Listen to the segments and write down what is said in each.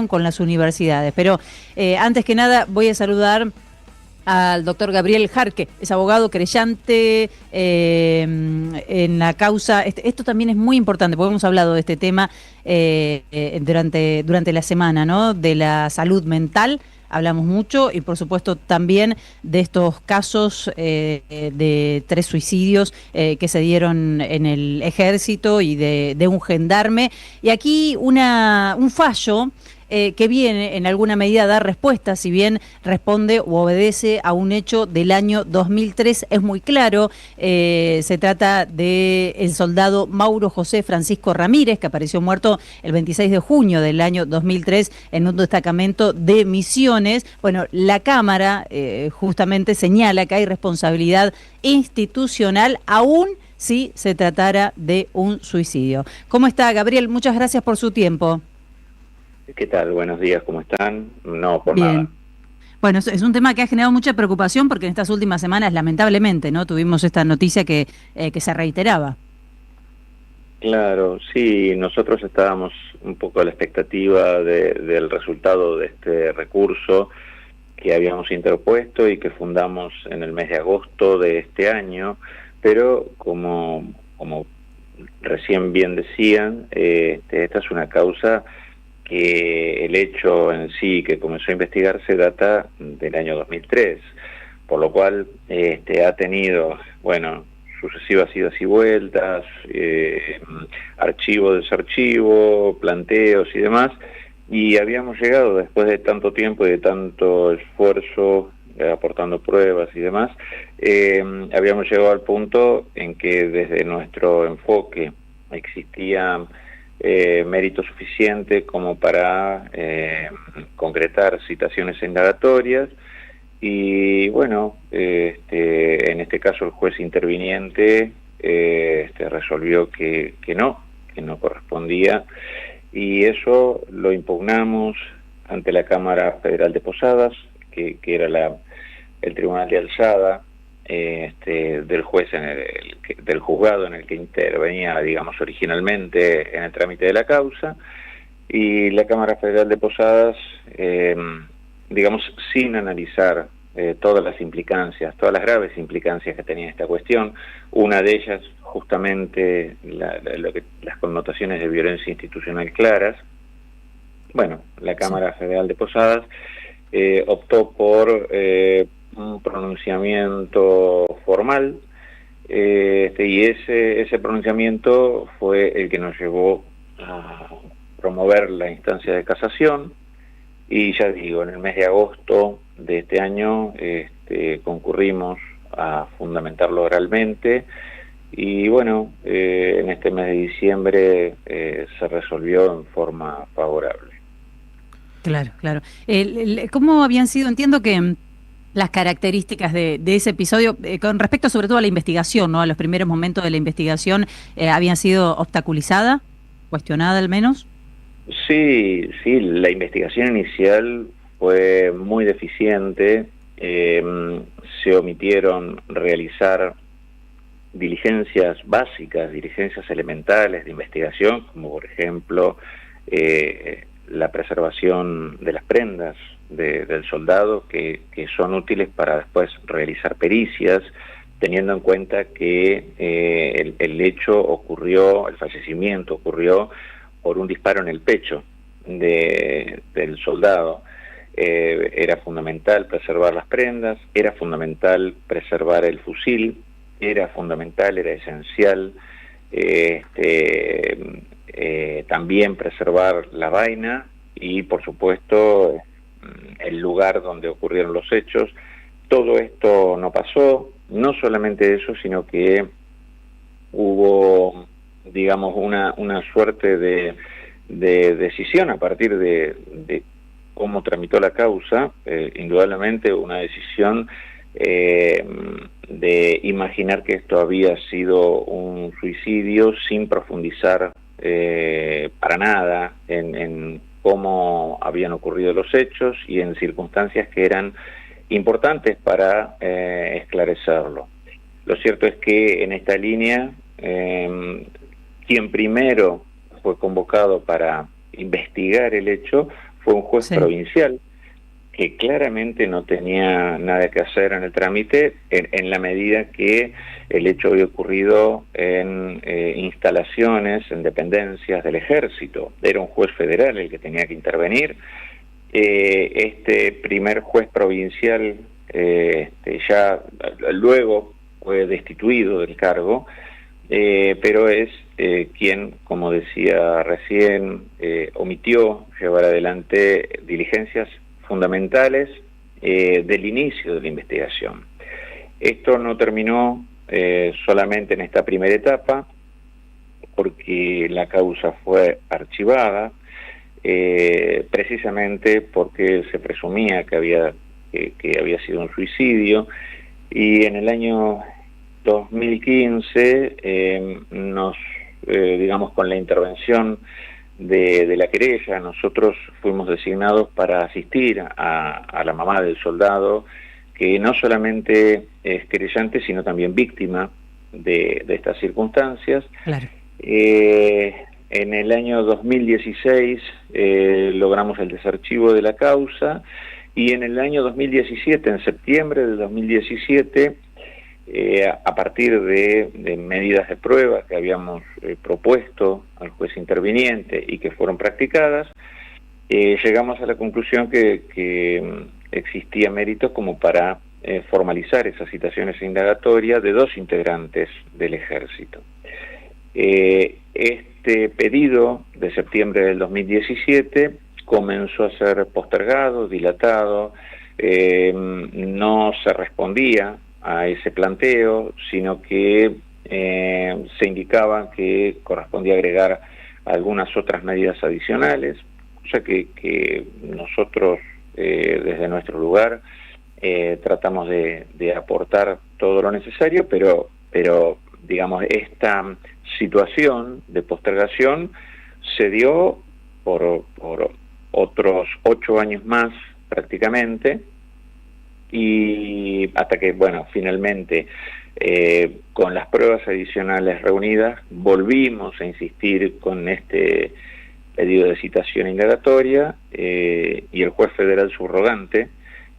con las universidades. Pero antes que nada voy a saludar al doctor Gabriel Jarque, es abogado querellante en la causa. Esto también es muy importante, porque hemos hablado de este tema durante la semana, ¿no? De la salud mental. Hablamos mucho y por supuesto también de estos casos de 3 suicidios que se dieron en el ejército y de un gendarme. Y aquí un fallo que viene en alguna medida a dar respuesta, si bien responde o obedece a un hecho del año 2003, es muy claro. Se trata de el soldado Mauro José Francisco Ramírez, que apareció muerto el 26 de junio del año 2003 en un destacamento de Misiones. Bueno, la Cámara justamente señala que hay responsabilidad institucional aún si se tratara de un suicidio. ¿Cómo está, Gabriel? Muchas gracias por su tiempo. ¿Qué tal? Buenos días, ¿cómo están? No, por Bien. nada. Bueno, es un tema que ha generado mucha preocupación porque en estas últimas semanas, lamentablemente, ¿no? Tuvimos esta noticia que se reiteraba. Claro, sí, nosotros estábamos un poco a la expectativa del resultado de este recurso que habíamos interpuesto y que fundamos en el mes de agosto de este año, pero como recién bien decían, esta es una causa que el hecho en sí que comenzó a investigarse data del año 2003, por lo cual ha tenido, bueno, sucesivas idas y vueltas, archivo, desarchivo, planteos y demás, y habíamos llegado después de tanto tiempo y de tanto esfuerzo, aportando pruebas y demás, habíamos llegado al punto en que desde nuestro enfoque existía mérito suficiente como para concretar citaciones indagatorias y bueno, en este caso el juez interviniente resolvió que no correspondía y eso lo impugnamos ante la Cámara Federal de Posadas, que era el Tribunal de Alzada del juez del juzgado en el que intervenía, digamos, originalmente en el trámite de la causa, y la Cámara Federal de Posadas, digamos, sin analizar todas las implicancias, todas las graves implicancias que tenía esta cuestión, una de ellas justamente las connotaciones de violencia institucional claras. Bueno, la Cámara Federal de Posadas optó por un pronunciamiento formal, y ese pronunciamiento fue el que nos llevó a promover la instancia de casación, y ya digo, en el mes de agosto de este año concurrimos a fundamentarlo oralmente, y bueno, en este mes de diciembre se resolvió en forma favorable. Claro, claro. ¿Cómo habían sido? Entiendo que las características de ese episodio, con respecto sobre todo a la investigación, ¿no? A los primeros momentos de la investigación, ¿habían sido obstaculizadas, cuestionada al menos? Sí, la investigación inicial fue muy deficiente. Se omitieron realizar diligencias básicas, diligencias elementales de investigación, como por ejemplo la preservación de las prendas del soldado, que son útiles para después realizar pericias, teniendo en cuenta que el hecho ocurrió, el fallecimiento ocurrió por un disparo en el pecho del soldado. Era fundamental preservar las prendas, era fundamental preservar el fusil, era esencial también preservar la vaina y por supuesto el lugar donde ocurrieron los hechos. Todo esto no pasó, no solamente eso, sino que hubo, digamos, una suerte de decisión a partir de cómo tramitó la causa, indudablemente una decisión de imaginar que esto había sido un suicidio sin profundizar para nada en cómo habían ocurrido los hechos y en circunstancias que eran importantes para esclarecerlo. Lo cierto es que en esta línea, quien primero fue convocado para investigar el hecho fue un juez Sí. provincial que claramente no tenía nada que hacer en el trámite en la medida que el hecho había ocurrido en instalaciones, en dependencias del ejército. Era un juez federal el que tenía que intervenir. Este primer juez provincial ya luego fue destituido del cargo, pero es quien, como decía recién, omitió llevar adelante diligencias fundamentales del inicio de la investigación. Esto no terminó solamente en esta primera etapa, porque la causa fue archivada, precisamente porque se presumía que había sido un suicidio, y en el año 2015 digamos, con la intervención de la querella, nosotros fuimos designados para asistir a la mamá del soldado, que no solamente es querellante, sino también víctima de estas circunstancias. Claro. En el año 2016 logramos el desarchivo de la causa, y en el año 2017, en septiembre del 2017, a partir de medidas de prueba que habíamos propuesto al juez interviniente y que fueron practicadas, llegamos a la conclusión que existía méritos como para formalizar esas citaciones indagatorias de 2 integrantes del ejército. Este pedido de septiembre del 2017 comenzó a ser postergado, dilatado, no se respondía a ese planteo, sino que se indicaba que correspondía agregar algunas otras medidas adicionales, cosa que nosotros desde nuestro lugar tratamos de aportar todo lo necesario, pero digamos, esta situación de postergación se dio por otros 8 años más prácticamente, y hasta que, bueno, finalmente con las pruebas adicionales reunidas volvimos a insistir con este pedido de citación indagatoria, y el juez federal subrogante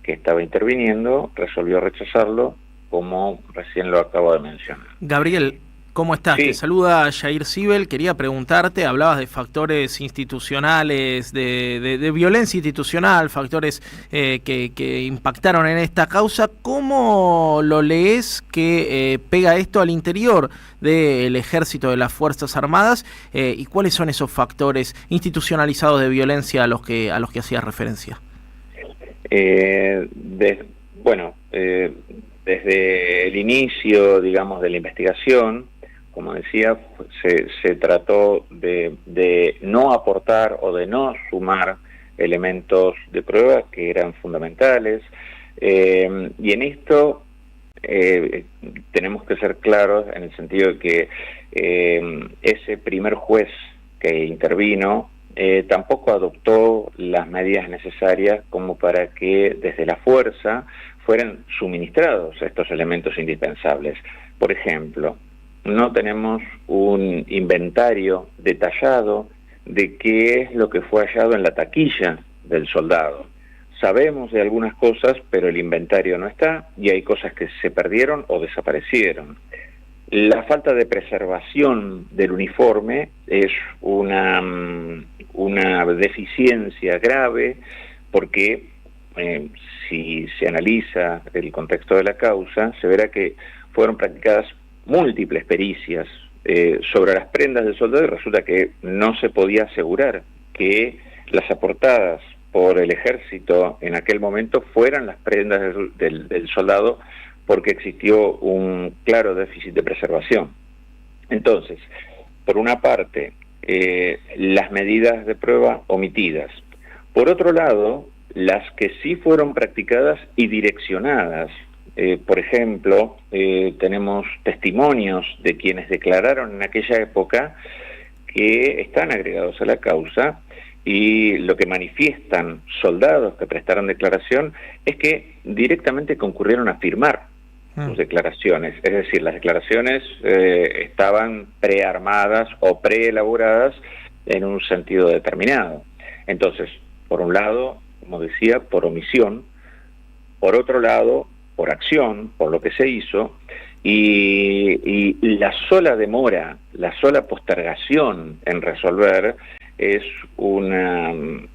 que estaba interviniendo resolvió rechazarlo, como recién lo acabo de mencionar. Gabriel, ¿cómo estás? Sí. Te saluda Jair Sibel. Quería preguntarte, hablabas de factores institucionales, de violencia institucional, factores que impactaron en esta causa. ¿Cómo lo lees que pega esto al interior del Ejército, de las Fuerzas Armadas? ¿Y cuáles son esos factores institucionalizados de violencia a los que hacías referencia? Desde el inicio, digamos, de la investigación, como decía, se trató de no aportar o de no sumar elementos de prueba que eran fundamentales, y en esto tenemos que ser claros en el sentido de que ese primer juez que intervino tampoco adoptó las medidas necesarias como para que desde la fuerza fueran suministrados estos elementos indispensables. Por ejemplo, no tenemos un inventario detallado de qué es lo que fue hallado en la taquilla del soldado. Sabemos de algunas cosas, pero el inventario no está, y hay cosas que se perdieron o desaparecieron. La falta de preservación del uniforme es una deficiencia grave, porque si se analiza el contexto de la causa, se verá que fueron practicadas múltiples pericias sobre las prendas del soldado, y resulta que no se podía asegurar que las aportadas por el ejército en aquel momento fueran las prendas del soldado, porque existió un claro déficit de preservación. Entonces, por una parte, las medidas de prueba omitidas. Por otro lado, las que sí fueron practicadas y direccionadas. Por ejemplo, tenemos testimonios de quienes declararon en aquella época que están agregados a la causa, y lo que manifiestan soldados que prestaron declaración es que directamente concurrieron a firmar sus declaraciones. Es decir, las declaraciones estaban prearmadas o preelaboradas en un sentido determinado. Entonces, Por un lado, como decía, por omisión, por otro lado, por acción, por lo que se hizo, y la sola demora, la sola postergación en resolver es un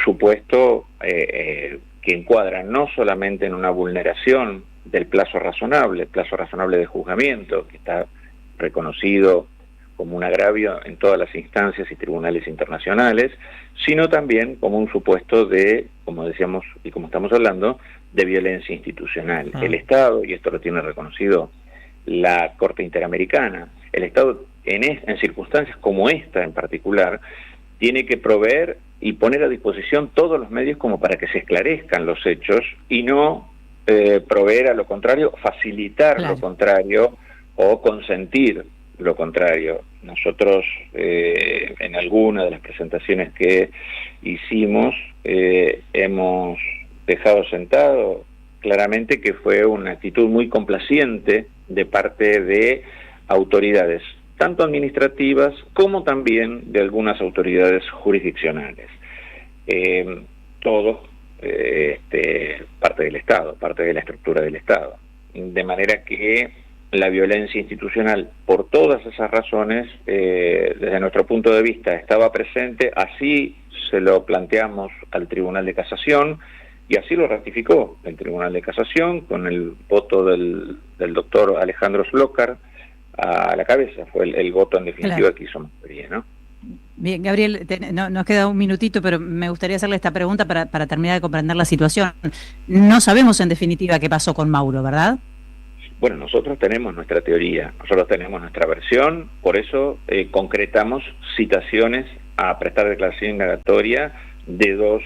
supuesto que encuadra no solamente en una vulneración del plazo razonable de juzgamiento, que está reconocido como un agravio en todas las instancias y tribunales internacionales, sino también como un supuesto de, como decíamos y como estamos hablando, de violencia institucional. El Estado, y esto lo tiene reconocido la Corte Interamericana, el Estado en circunstancias como esta en particular, tiene que proveer y poner a disposición todos los medios como para que se esclarezcan los hechos y no proveer a lo contrario, facilitar lo contrario o consentir lo contrario. Nosotros en alguna de las presentaciones que hicimos hemos dejado sentado claramente que fue una actitud muy complaciente de parte de autoridades, tanto administrativas como también de algunas autoridades jurisdiccionales. Todo parte del Estado, parte de la estructura del Estado. De manera que la violencia institucional, por todas esas razones, desde nuestro punto de vista, estaba presente, así se lo planteamos al Tribunal de Casación, y así lo ratificó el Tribunal de Casación, con el voto del doctor Alejandro Slokar a la cabeza, fue el voto en definitiva que hizo mayoría, ¿no? Bien, Gabriel, nos queda un minutito, pero me gustaría hacerle esta pregunta para terminar de comprender la situación. No sabemos en definitiva qué pasó con Mauro, ¿verdad? Bueno, nosotros tenemos nuestra teoría, nosotros tenemos nuestra versión, por eso concretamos citaciones a prestar declaración indagatoria de dos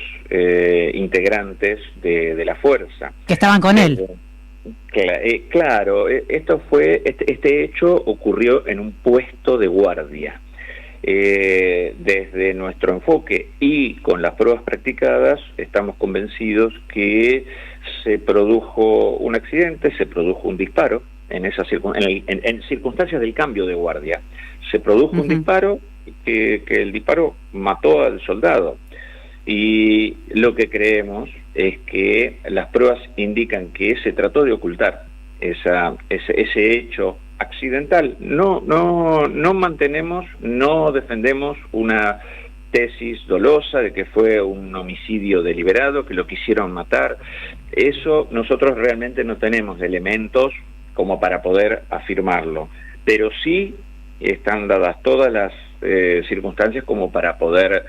integrantes de la fuerza. Que estaban con él. Claro, esto fue este hecho ocurrió en un puesto de guardia. Desde nuestro enfoque y con las pruebas practicadas estamos convencidos que se produjo un accidente, se produjo un disparo en circunstancias del cambio de guardia. Se produjo un disparo que el disparo mató al soldado, y lo que creemos es que las pruebas indican que se trató de ocultar ese hecho accidental. No mantenemos, no defendemos una tesis dolosa de que fue un homicidio deliberado, que lo quisieron matar. Eso nosotros realmente no tenemos elementos como para poder afirmarlo, pero sí están dadas todas las circunstancias como para poder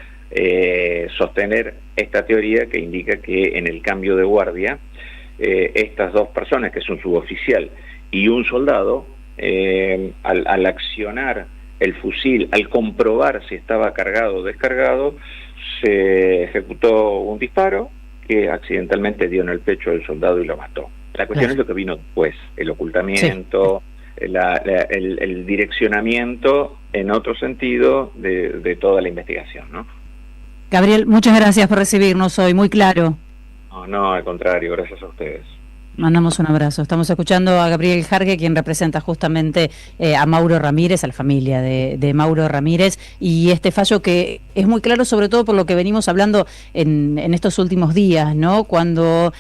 sostener esta teoría que indica que en el cambio de guardia estas dos personas, que es un suboficial y un soldado, al accionar el fusil, al comprobar si estaba cargado o descargado, se ejecutó un disparo que accidentalmente dio en el pecho del soldado y lo mató. La cuestión es lo que vino después, el ocultamiento, el direccionamiento en otro sentido de toda la investigación, ¿no? Gabriel, muchas gracias por recibirnos hoy, muy claro. No, al contrario, gracias a ustedes. Mandamos un abrazo. Estamos escuchando a Gabriel Jarge, quien representa justamente a Mauro Ramírez, a la familia de Mauro Ramírez, y este fallo que es muy claro, sobre todo por lo que venimos hablando en estos últimos días, ¿no? Cuando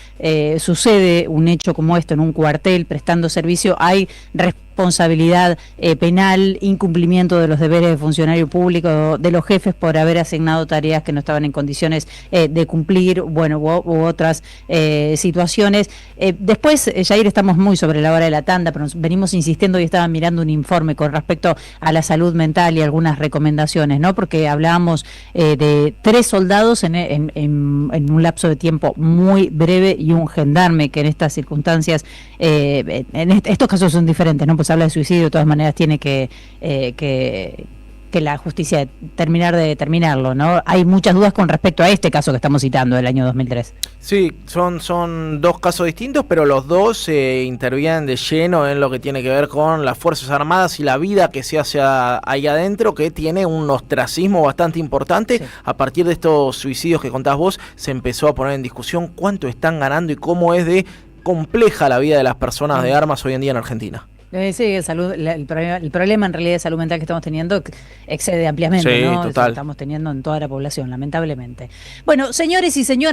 sucede un hecho como esto en un cuartel prestando servicio, hay responsabilidad penal, incumplimiento de los deberes de funcionario público, de los jefes por haber asignado tareas que no estaban en condiciones de cumplir, bueno, u otras situaciones. Después, Jair, estamos muy sobre la hora de la tanda, pero nos venimos insistiendo y estaba mirando un informe con respecto a la salud mental y algunas recomendaciones, ¿no? Porque hablábamos de 3 soldados en un lapso de tiempo muy breve y un gendarme que en estas circunstancias, estos casos son diferentes, ¿no? Pues habla de suicidio, de todas maneras tiene que la justicia terminar de determinarlo, ¿no? Hay muchas dudas con respecto a este caso que estamos citando del año 2003. Sí, son dos casos distintos, pero los dos intervienen de lleno en lo que tiene que ver con las Fuerzas Armadas y la vida que se hace ahí adentro, que tiene un ostracismo bastante importante. Sí. A partir de estos suicidios que contás vos, se empezó a poner en discusión cuánto están ganando y cómo es de compleja la vida de las personas de armas hoy en día en Argentina. Sí, el problema en realidad de salud mental que estamos teniendo excede ampliamente, Sí, ¿no? Eso total. que estamos teniendo en toda la población, lamentablemente. Bueno, señores y señoras.